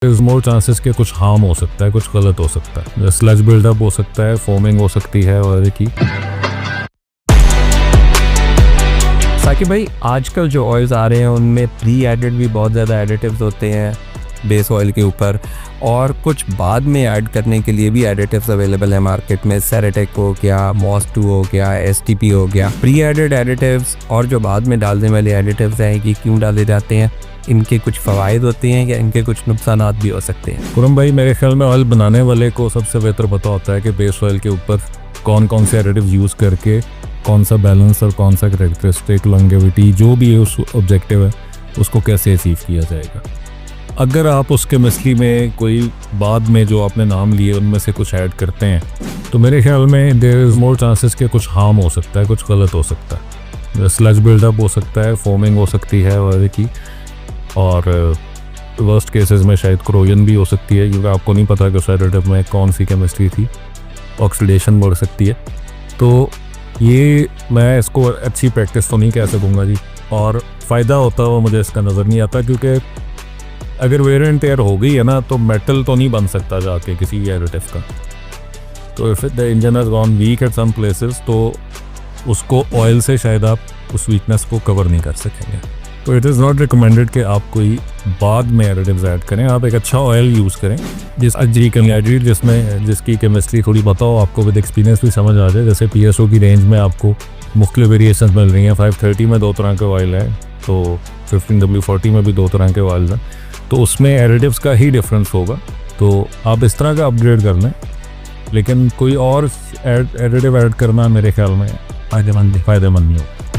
Is more chances के कुछ harm हो सकता है, कुछ गलत हो सकता है। स्लज बिल्डअप हो सकता है, फोमिंग हो सकती है और की। साकिब भाई, आजकल जो ऑयल्स आ रहे हैं उनमें प्री एडेड भी बहुत ज़्यादा एडिटिव्स होते हैं बेस ऑयल के ऊपर, और कुछ बाद में ऐड करने के लिए भी एडिटिव्स अवेलेबल है मार्केट में। सेरेटेक हो गया, मॉस2 हो गया, STP हो गया। प्री एडेड एडिटिव्स और जो बाद में डालने वाले एडिटिव्स हैं, कि क्यों डाले जाते हैं, इनके कुछ फ़वाइद होते हैं या इनके कुछ नुकसानात भी हो सकते हैं? खुरम भाई, मेरे ख्याल में ऑयल बनाने वाले को सबसे बेहतर पता होता है कि बेस ऑयल के ऊपर कौन कौन से एडिटिव यूज़ करके कौन सा बैलेंस और कौन सा करेक्टरिस्टिक, लॉन्गेविटी, जो भी है उस ऑब्जेक्टिव है, उसको कैसे अचीव किया जाएगा। अगर आप उस केमिस्ट्री में कोई बाद में जो आपने नाम लिए उनमें से कुछ ऐड करते हैं, तो मेरे ख्याल में देयर इज़ मोर चांसेस के कुछ हार्म हो सकता है, कुछ गलत हो सकता है। स्लज बिल्डअप हो सकता है, फोमिंग हो सकती है और की, और वर्स्ट केसेस में शायद क्रोजन भी हो सकती है, क्योंकि आपको नहीं पता कि उस एडिटिव में कौन सी केमिस्ट्री थी। ऑक्सीडेशन बढ़ सकती है। तो ये मैं इसको अच्छी प्रैक्टिस तो नहीं कह सकूँगा जी, और फ़ायदा होता हुआ मुझे इसका नज़र नहीं आता, क्योंकि अगर वेयर एंड टेयर हो गई है ना, तो मेटल तो नहीं बन सकता जाके किसी एडिटिव का। तो if the engine has gone weak at some places, तो उसको ऑयल से शायद आप उस वीकनेस को कवर नहीं कर सकेंगे। तो इट इज़ नॉट रिकमेंडेड कि आप कोई बाद में एडिटिव्स ऐड करें। आप एक अच्छा ऑयल यूज़ करें जिसकी केमिस्ट्री थोड़ी पता हो, आपको विद एक्सपीरियंस भी समझ आ जाए। जैसे PSO की रेंज में आपको मुख्तलिफ वेरिएशन मिल रही हैं। 530 में 2 तरह के ऑयल है, तो 15W40 में भी 2 तरह के ऑयल हैं, तो उसमें एडिटिव्स का ही डिफरेंस होगा। तो आप इस तरह का अपग्रेड कर लें, लेकिन कोई और एडिटिव ऐड करना मेरे ख्याल में फ़ायदेमंद नहीं होगा।